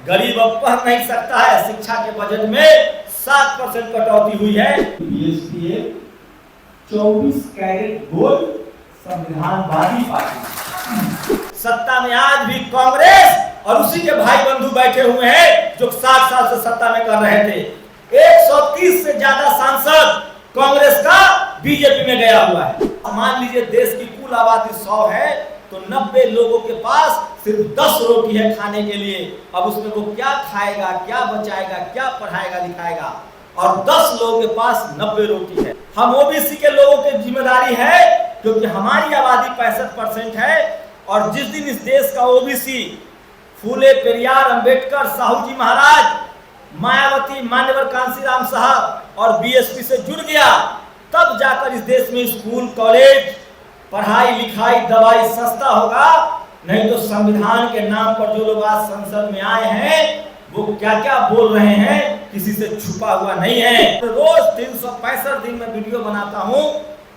गरीब अब पढ़ नहीं सकता है। शिक्षा के बजट में 7% कटौती हुई है। बीएसपी 24 कैरेट गोल्ड संविधानवादी पार्टी सत्ता में आज भी कांग्रेस और उसी के भाई बंधु बैठे हुए हैं जो 60 साल से सत्ता में कर रहे थे। 130 से ज्यादा सांसद कांग्रेस का बीजेपी में गया हुआ है। मान लीजिए देश की कुल आबादी 100 है तो 90 लोगों के पास सिर्फ 10 रोटी है खाने के लिए। अब उसमें वो क्या खाएगा, क्या बचाएगा, क्या पढ़ाएगा लिखाएगा, और 10 लोगों के पास 90 रोटी है। हम ओबीसी के लोगों की जिम्मेदारी है क्योंकि हमारी आबादी 65% है और जिस दिन इस देश का ओबीसी फूले, पेरियार, अंबेडकर, साहू जी महाराज, मायावती, मान्यवर कांशीराम साहब और बीएसपी से जुड़ गया, तब जाकर इस देश में स्कूल, कॉलेज, पढ़ाई लिखाई, दवाई सस्ता होगा। नहीं तो संविधान के नाम पर जो लोग आज संसद में आए हैं वो क्या क्या बोल रहे हैं किसी से छुपा हुआ नहीं है। रोज 365 दिन में वीडियो बनाता हूं,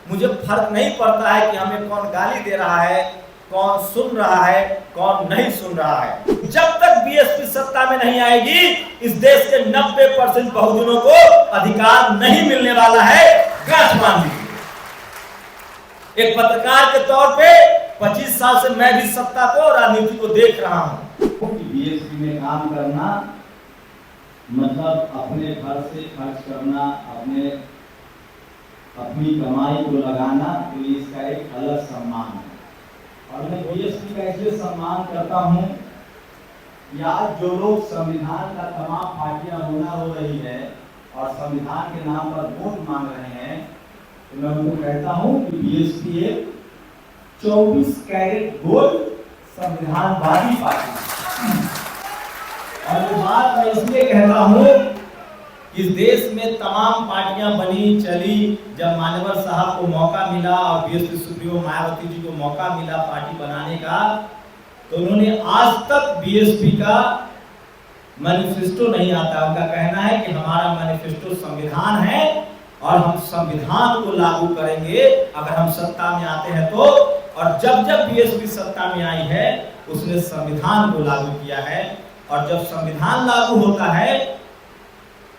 मुझे फर्क नहीं पड़ता है कि हमें कौन गाली दे रहा है, कौन सुन रहा है, कौन नहीं सुन रहा है। जब तक बीएसपी सत्ता में नहीं आएगी इस देश के 90% बहुजनों को अधिकार नहीं मिलने वाला है। गांठ बांध लीजिए। एक पत्रकार के तौर पे 25 साल से मैं भी सत्ता को, राजनीति को देख रहा हूं। बीएसपी में काम करना मतलब अपने घर से खर्च करना, अपनी कमाई को लगाना, तो इसका एक अलग सम्मान है। और मैं बीएसपी का इसलिए सम्मान करता हूं कि आज जो लोग संविधान का तमाम पार्टियां होना हो रही है और संविधान के नाम पर वोट मांग रहे हैं, तो मैं उनको कहता हूं कि बीएसपी 24 कैरेट गोल्ड संविधानवादी पार्टी। और ये बात मैं इसलिए कहता हूं कि इस देश में तमाम पार्टियां बनी चली, जब मान्यवर साहब को मौका मिला और बीएसपी सुप्रीमो मायावती जी को मौका मिला पार्टी बनाने का, तो उन्होंने आज तक बीएसपी का मैनिफेस्टो नहीं आता। उनका कहना है कि हमारा मैनिफेस्टो संविधान है और हम संविधान को लागू करेंगे अगर हम सत्ता में आते हैं तो। और जब जब बीएसपी सत्ता में आई है उसने संविधान को लागू किया है। और जब संविधान लागू होता है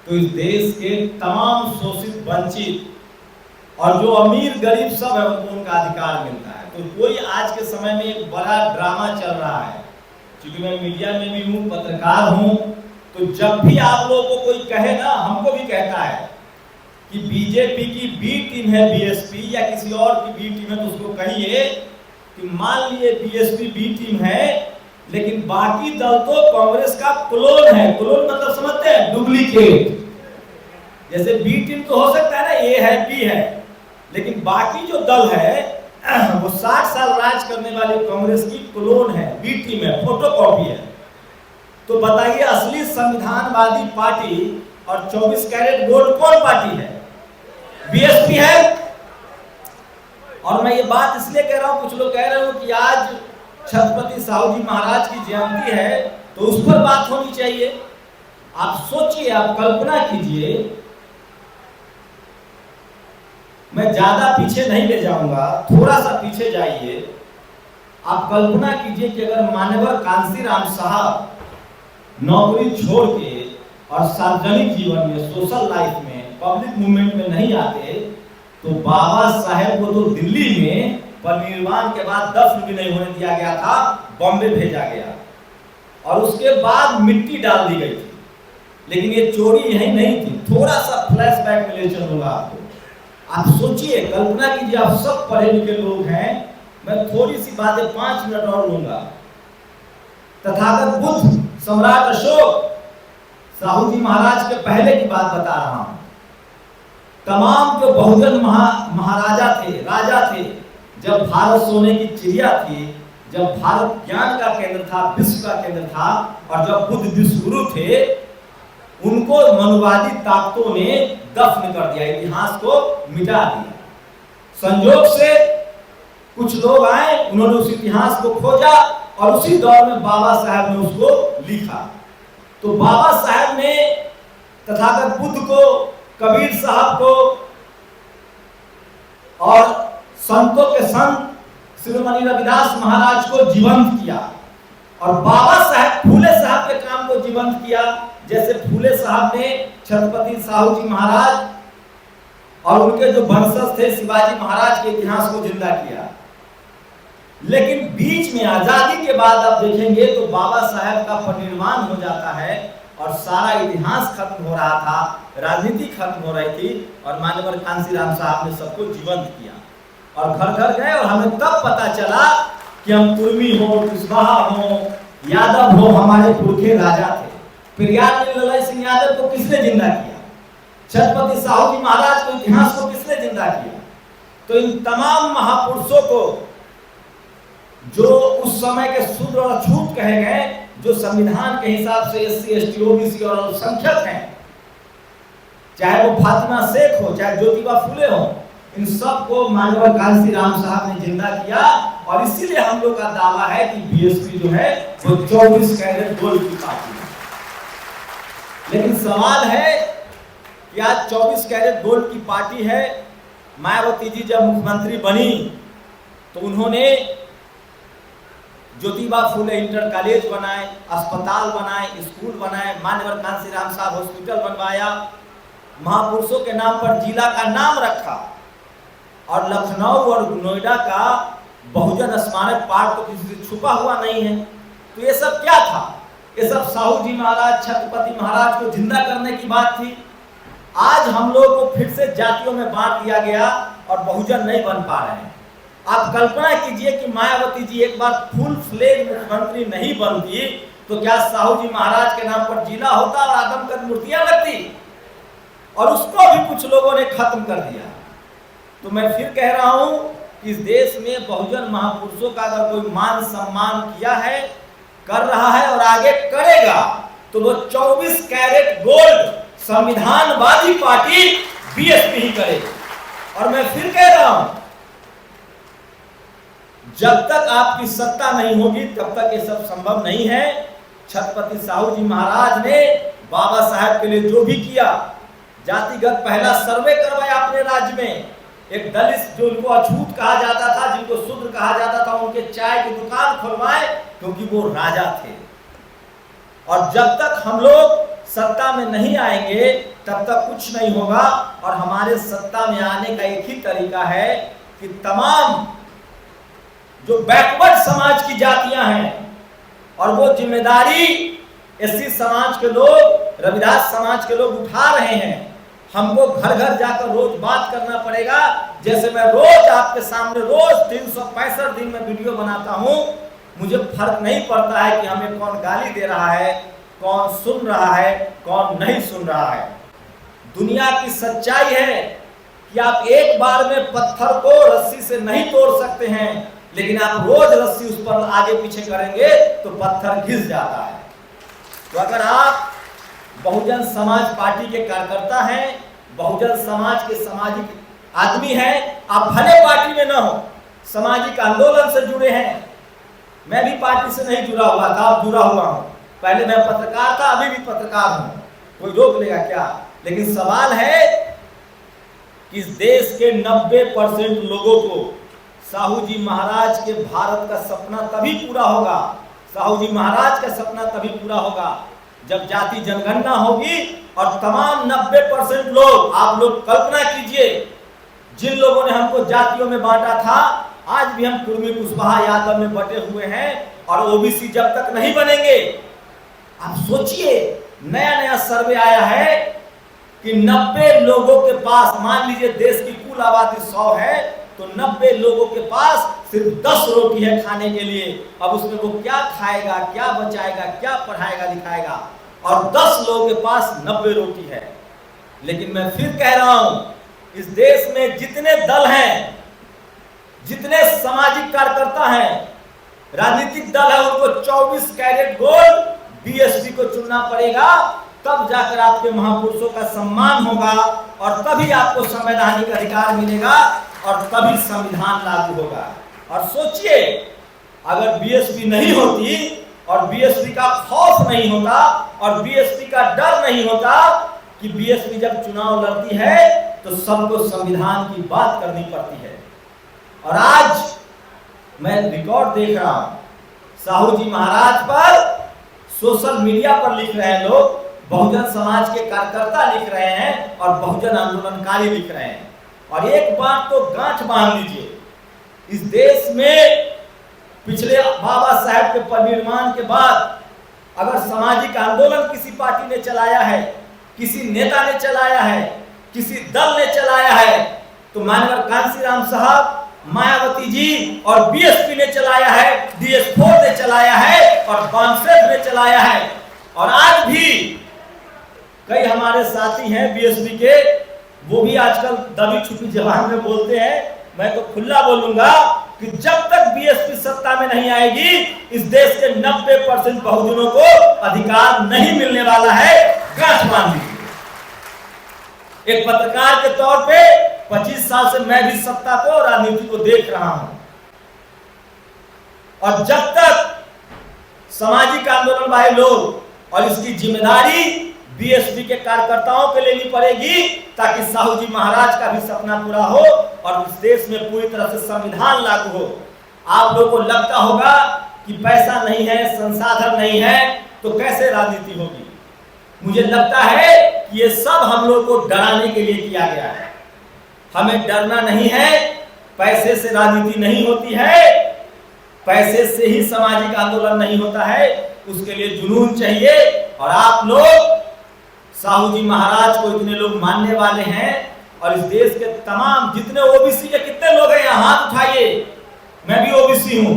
तो इस देश के तमाम शोषित, वंचित और जो अमीर गरीब सब है उनको उनका अधिकार मिलता है। तो कोई आज के समय में एक बड़ा ड्रामा चल रहा है, क्योंकि मैं मीडिया में भी हूँ, पत्रकार हूँ, तो जब भी आप लोगों को कोई कहे ना, हमको भी कहता है कि बीजेपी की बी टीम है बीएसपी या किसी और की बी टीम है, तो उसको कहिए कि मान लिए बीएसपी बी टीम है लेकिन बाकी दल तो कांग्रेस का क्लोन है। क्लोन मतलब समझते हैं, डुप्लीकेट। जैसे बी टीम तो हो सकता है ना, ए है, बी है, लेकिन बाकी जो दल है वो 60 साल राज करने वाली कांग्रेस की क्लोन है, बी टीम है, फोटोकॉपी है। तो बताइए असली संविधानवादी पार्टी और 24 कैरेट गोल्ड कौन पार्टी है? बीएसपी है। और मैं ये बात इसलिए कह रहा हूं, कुछ लोग कह रहे हो कि आज छत्रपति साहू जी महाराज की जयंती है तो उस पर बात होनी चाहिए। आप सोचिए, आप कल्पना कीजिए, मैं ज्यादा पीछे नहीं ले जाऊंगा, थोड़ा सा पीछे जाइए। आप कल्पना कीजिए कि अगर मान्यवर कांशीराम साहब नौकरी छोड़ के और सार्वजनिक जीवन में, सोशल लाइफ में, पब्लिक मूवमेंट में नहीं आते तो बाबा साहेब को तो दिल्ली में परिनिर्वाण के बाद दफन भी नहीं होने दिया गया था, बॉम्बे भेजा गया और उसके बाद मिट्टी डाल दी गई थी। लेकिन ये चोरी यही नहीं थी। थोड़ा सा फ्लैशबैक में ले चलूंगा आपको। आप सोचिए, कल्पना कीजिए, आप सब पढ़े लिखे लोग हैं, मैं थोड़ी सी बातें 5 मिनट और लूंगा। तथागत बुद्ध, सम्राट अशोक, साहू जी महाराज के पहले की बात बता रहा हूं। तमाम जो बहुजन महाराजा थे, राजा थे, जब भारत सोने की चिड़िया थी, जब भारत ज्ञान का केंद्र था, विश्व का केंद्र था, और जब बुद्ध विश्वगुरु थे, उनको मनुवादी ताकतों ने दफन कर दिया, इतिहास को मिटा दिया। संयोग से कुछ लोग आए, उन्होंने उस इतिहास को खोजा और उसी दौर में बाबा साहब ने उसको लिखा। तो बाबा साहब ने तथागत बुद्ध को, कबीर साहब को और संतों के संत शिरोमणि रविदास महाराज को जीवंत किया और बाबा साहब फूले साहब के काम को जीवंत जीवंत किया, जैसे फूले साहब ने छत्रपति साहू जी महाराज और उनके जो वंशज थे शिवाजी महाराज के इतिहास को जिंदा किया। लेकिन बीच में आजादी के बाद आप देखेंगे तो बाबा साहब का परिनिर्वाण हो जाता है और सारा इतिहास खत्म हो रहा था, राजनीति खत्म हो रही थी और माननीय कांशीराम साहब ने सबको जीवंत किया और घर घर गए और हमें तब पता चला कि हम कुर्मी हो, कुशवाहा हो, यादव हो, हमारे पुरखे राजा थे। फिर याद में ललाई सिंह यादव को किसने जिंदा किया? छत्रपति साहू जी महाराज को, इतिहास को किसने जिंदा किया? तो इन तमाम महापुरुषों को जो उस समय के शूद्र और अछूत कहे गए, जो संविधान के हिसाब से SC, ST, OBC और अल्पसंख्यक हैं, चाहे वो फातिमा शेख हो, चाहे ज्योतिबा फुले हो, इन सब को माननीय कांशीराम साहब ने जिंदा किया और इसीलिए हम लोग का दावा है कि BSP जो है वो 24 कैरेट गोल्ड की पार्टी है। लेकिन सवाल है कि आज 24 कैरेट गोल्ड की पार्टी है। मायावती जी जब मुख्यमंत्री बनी तो उन्होंने ज्योतिबा फुले इंटर कॉलेज बनाए, अस्पताल बनाए, स्कूल बनाए, माननीय कांशीराम साहब हॉस्पिटल बनवाया, महापुरुषों के नाम पर जिला का नाम रखा और लखनऊ और नोएडा का बहुजन स्मारक पार्क तो किसी से छुपा हुआ नहीं है। तो ये सब क्या था? ये सब साहू जी महाराज, छत्रपति महाराज को जिंदा करने की बात थी। आज हम लोग को फिर से जातियों में बांट दिया गया और बहुजन नहीं बन पा रहे हैं। आप कल्पना कीजिए कि मायावती जी एक बार फुल फ्लेज मुख्यमंत्री नहीं बनती तो क्या साहू जी महाराज के नाम पर जिला होता और आदमकद मूर्तियां लगती? और उसको भी कुछ लोगों ने खत्म कर दिया। तो मैं फिर कह रहा हूं कि इस देश में बहुजन महापुरुषों का अगर कोई मान सम्मान किया है, कर रहा है और आगे करेगा तो वो 24 कैरेट गोल्ड संविधानवादी पार्टी BSP ही करेगी। और मैं फिर कह रहा हूं, जब तक आपकी सत्ता नहीं होगी तब तक ये सब संभव नहीं है। छत्रपति साहू जी महाराज ने बाबा साहब के लिए जो भी किया, जातिगत पहला सर्वे करवाया अपने राज्य में, एक दलित जो उनको अछूत कहा जाता था, जिनको शूद्र कहा जाता था, उनके चाय की दुकान खुलवाए क्योंकि वो राजा थे। और जब तक हम लोग सत्ता में नहीं आएंगे तब तक कुछ नहीं होगा। और हमारे सत्ता में आने का एक ही तरीका है कि तमाम जो बैकवर्ड समाज की जातियां हैं और वो जिम्मेदारी SC समाज के लोग, रविदास समाज के लोग उठा रहे हैं। हमको घर घर जाकर रोज बात करना पड़ेगा। जैसे मैं रोज आपके सामने रोज 365 दिन में वीडियो बनाता हूं, मुझे फर्क नहीं पड़ता है कि हमें कौन गाली दे रहा है, कौन सुन रहा है, कौन नहीं सुन रहा है। दुनिया की सच्चाई है कि आप एक बार में पत्थर को रस्सी से नहीं तोड़ सकते हैं, लेकिन आप रोज रस्सी उस पर आगे पीछे करेंगे तो पत्थर घिस जाता है। तो अगर आप बहुजन समाज पार्टी के कार्यकर्ता हैं, बहुजन समाज के सामाजिक आदमी हैं, आप भले पार्टी में न हो, सामाजिक आंदोलन से जुड़े हैं, मैं भी पार्टी से नहीं जुड़ा हुआ था, अब जुड़ा हुआ हूं। पहले मैं पत्रकार था, अभी भी पत्रकार हूं, कोई रोक लेगा क्या? लेकिन सवाल है कि इस देश के 90% लोगों को साहू जी महाराज के भारत का सपना तभी पूरा होगा, साहू जी महाराज का सपना तभी पूरा होगा जब जाति जनगणना होगी और तमाम 90% लोग, आप लोग कल्पना कीजिए, जिन लोगों ने हमको जातियों में बांटा था, आज भी हम कुर्मी, कुशवाहा, यादव में बटे हुए हैं और OBC जब तक नहीं बनेंगे। आप सोचिए, नया नया सर्वे आया है कि 90 लोगों के पास, मान लीजिए देश की कुल आबादी 100 है तो 90 लोगों के पास सिर्फ 10 रोटी है खाने के लिए। अब उसमें वो क्या खाएगा, क्या बचाएगा, क्या पढ़ाएगा लिखाएगा? और 10 लोगों के पास 90 रोटी है। लेकिन मैं फिर कह रहा हूं, इस देश में जितने दल हैं, जितने सामाजिक कार्यकर्ता हैं, राजनीतिक दल है, उनको 24 कैरेट गोल्ड BSP को चुनना पड़ेगा। तब जाकर आपके महापुरुषों का सम्मान होगा और तभी आपको संवैधानिक अधिकार मिलेगा और तभी संविधान लागू होगा। और सोचिए, अगर BSP नहीं होती और BSP का खौफ नहीं होता और BSP का डर नहीं होता कि BSP जब चुनाव लड़ती है तो सबको संविधान की बात करनी पड़ती है। और आज मैं रिकॉर्ड देख रहा हूं, साहू जी महाराज पर सोशल मीडिया पर लिख रहे हैं लोग, बहुजन समाज के कार्यकर्ता लिख रहे हैं और बहुजन आंदोलनकारी लिख रहे हैं। और एक बात तो गांठ बांध लीजिए, इस देश में पिछले बाबा साहेब के परिनिर्वाण के बाद अगर सामाजिक आंदोलन किसी पार्टी ने चलाया है, किसी नेता ने चलाया है, किसी दल ने चलाया है, तो मानवर कांशीराम साहब, मायावती जी और बीएसपी ने चलाया है, DS4 ने चलाया है और बानसेफ ने चलाया है। और आज भी कई हमारे साथी हैं बीएसपी के, वो भी आजकल दबी छुपी जबान में बोलते हैं। मैं तो खुला बोलूंगा कि जब तक बीएसपी सत्ता में नहीं आएगी, इस देश के 90% बहुजनों को अधिकार नहीं मिलने वाला है। गांठ बांध लीजिए। एक पत्रकार के तौर पे 25 साल से मैं भी सत्ता को, राजनीति को देख रहा हूं, और जब तक सामाजिक आंदोलन वाले लोग, और इसकी जिम्मेदारी बीएसपी के कार्यकर्ताओं के लेनी पड़ेगी, ताकि साहू जी महाराज का भी सपना पूरा हो और इस देश में पूरी तरह से संविधान लागू हो। आप लोगों को लगता होगा कि पैसा नहीं है, संसाधन नहीं है, तो कैसे राजनीति होगी। मुझे लगता है कि ये सब हम लोग को डराने के लिए किया गया है। हमें डरना नहीं है, पैसे से राजनीति नहीं होती है, पैसे से ही सामाजिक आंदोलन नहीं होता है, उसके लिए जुनून चाहिए। और आप लोग साहू जी महाराज को इतने लोग मानने वाले हैं, और इस देश के तमाम जितने ओबीसी के कितने लोग हैं यहाँ हाथ उठाइए, मैं भी ओबीसी हूं।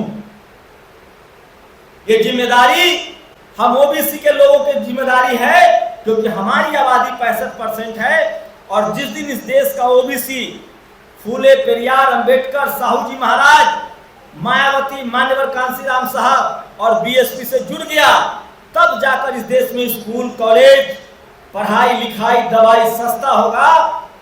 ये जिम्मेदारी हम ओबीसी के लोगों की जिम्मेदारी है, क्योंकि हमारी आबादी 65% है। और जिस दिन इस देश का ओबीसी फूले, पेरियार, अंबेडकर, साहू जी महाराज, मायावती, मान्यवर कांशीराम साहब और बीएसपी से जुड़ गया, तब जाकर इस देश में स्कूल, कॉलेज, पढ़ाई लिखाई, दवाई सस्ता होगा।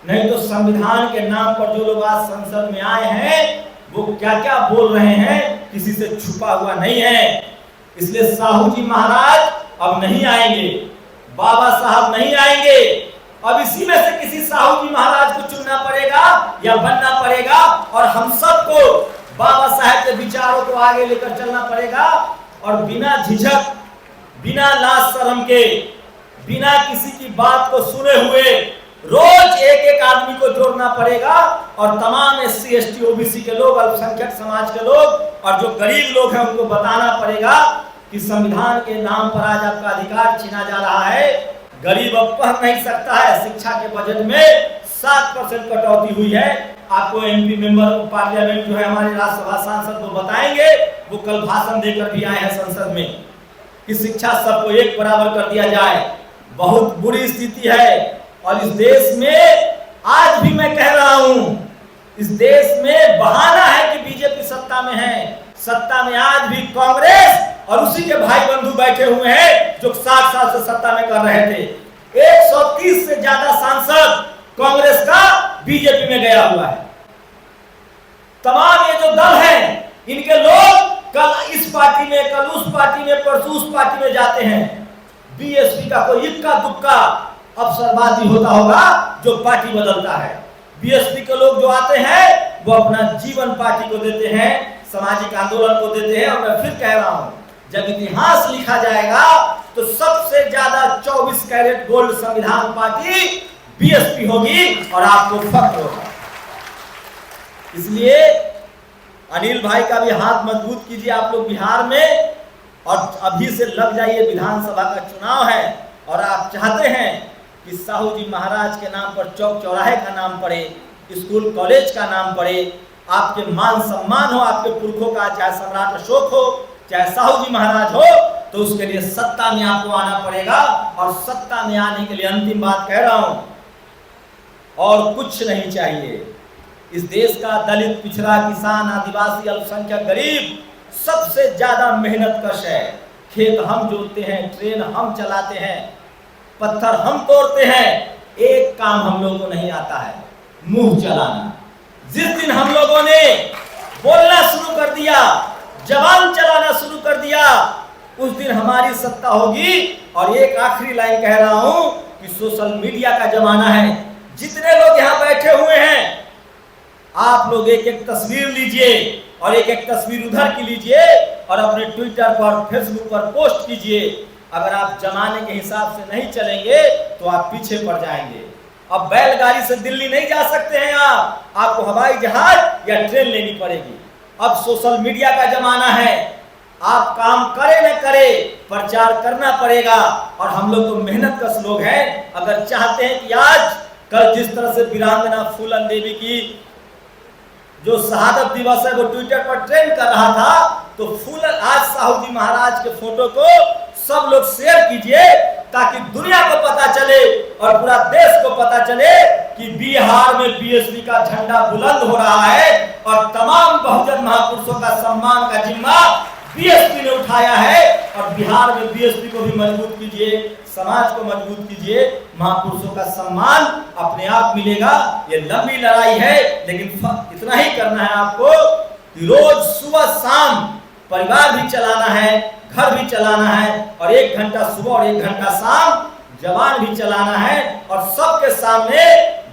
नहीं तो संविधान के नाम पर जो लोग आज संसद में आए हैं, वो क्या क्या बोल रहे हैं, किसी से छुपा हुआ नहीं है। इसलिए साहू जी महाराज अब नहीं आएंगे, बाबा साहब नहीं आएंगे। अब इसी में से किसी साहू जी महाराज को चुनना पड़ेगा या बनना पड़ेगा, और हम सबको बाबा साहेब के विचारों को आगे लेकर चलना पड़ेगा। और बिना झिझक, बिना लाज शर्म के, बिना किसी की बात को सुने हुए रोज एक एक आदमी को जोड़ना पड़ेगा। और तमाम SC ST OBC के लोग, अल्पसंख्यक समाज के लोग और जो गरीब लोग हैं, उनको बताना पड़ेगा कि संविधान के नाम पर आज आपका अधिकार छीना जा रहा है। गरीब अब पढ़ नहीं सकता है, शिक्षा के बजट में 7% कटौती हुई है। आपको MP मेंबर पार्लियामेंट जो है हमारे राज्यसभा सांसद वो बताएंगे, वो कल भाषण देकर भी आए हैं संसद में, कि शिक्षा सबको एक बराबर कर दिया जाए। बहुत बुरी स्थिति है। और इस देश में आज भी मैं कह रहा हूं, इस देश में बहाना है कि बीजेपी सत्ता में है। सत्ता में आज भी कांग्रेस और उसी के भाई बंधु बैठे हुए हैं जो 60 साल से सत्ता में कर रहे थे। 130 से ज्यादा सांसद कांग्रेस का बीजेपी में गया हुआ है। तमाम ये जो दल हैं, इनके लोग कल इस पार्टी में, कल उस पार्टी में, परसों उस पार्टी में जाते हैं। बीएसपी का कोई इक्का दुक्का अवसरवादी होता होगा जो पार्टी बदलता है। बीएसपी के लोग जो आते हैं वो अपना जीवन पार्टी को देते हैं, सामाजिक आंदोलन को देते हैं। और मैं फिर कह रहा हूं, जब इतिहास लिखा जाएगा तो सबसे ज्यादा 24 कैरेट गोल्ड संविधान पार्टी बीएसपी होगी और आपको फख्र होगा। इसलिए अनिल भाई का भी हाथ मजबूत कीजिए आप लोग बिहार में, और अभी से लग जाइए। विधानसभा का चुनाव है और आप चाहते हैं कि साहू जी महाराज के नाम पर चौक चौराहे का नाम पड़े, स्कूल कॉलेज का नाम पड़े, आपके मान सम्मान हो आपके पुरखों का, चाहे सम्राट अशोक हो, चाहे साहू जी महाराज हो, तो उसके लिए सत्ता में आपको आना पड़ेगा। और सत्ता में आने के लिए अंतिम बात कह रहा हूं, और कुछ नहीं चाहिए। इस देश का दलित, पिछड़ा, किसान, आदिवासी, अल्पसंख्यक, गरीब सबसे ज्यादा मेहनत कश है। खेत हम जोतते हैं, ट्रेन हम चलाते हैं, पत्थर हम तोड़ते हैं। एक काम हम लोगों को नहीं आता है, मुंह चलाना। जिस दिन हम लोगों ने बोलना शुरू कर दिया, जबान चलाना शुरू कर दिया, उस दिन हमारी सत्ता होगी। और एक आखिरी लाइन कह रहा हूं कि सोशल मीडिया का जमाना है। जितने लोग यहां बैठे हुए हैं, आप लोग एक एक तस्वीर लीजिए और एक एक तस्वीर उधर की लीजिए और अपने ट्विटर पर, फेसबुक पर पोस्ट कीजिए। अगर आप जमाने के हिसाब से नहीं चलेंगे तो आप पीछे पड़ जाएंगे। अब बैलगाड़ी से दिल्ली नहीं जा सकते हैं आपको हवाई जहाज या ट्रेन लेनी पड़ेगी। अब सोशल मीडिया का जमाना है, आप काम करे न करे प्रचार करना पड़ेगा। और हम लोग तो मेहनत कश लोग हैं, अगर चाहते हैं कि आज कल जिस तरह से वीरांगना फूलन देवी की जो शहादत दिवस है वो ट्विटर पर ट्रेंड कर रहा था, तो फूलन आज साहू जी महाराज के फोटो को सब लोग शेयर कीजिए ताकि दुनिया को पता चले और पूरा देश को पता चले कि बिहार में बीएसपी का झंडा बुलंद हो रहा है और तमाम बहुजन महापुरुषों का सम्मान का जिम्मा बीएसपी ने उठाया है। और बिहार में बीएसपी को भी मजबूत कीजिए, समाज को मजबूत कीजिए, महापुरुषों का सम्मान अपने आप मिलेगा। ये लंबी लड़ाई है, लेकिन इतना ही करना है आपको कि रोज सुबह शाम परिवार भी चलाना है, घर भी चलाना है, और 1 घंटा सुबह और 1 घंटा शाम जवान भी चलाना है। और सबके सामने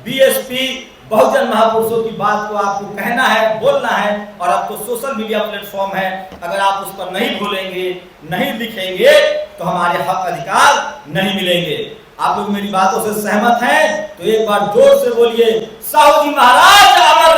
बीएसपी बहुजन महापुरुषों की बात को आपको कहना है, बोलना है। और अब तो सोशल मीडिया प्लेटफॉर्म है, अगर आप उस पर नहीं बोलेंगे, नहीं लिखेंगे तो हमारे हक अधिकार नहीं मिलेंगे। आप लोग मेरी बातों से सहमत हैं तो एक बार जोर से बोलिए, साहू जी महाराज अमर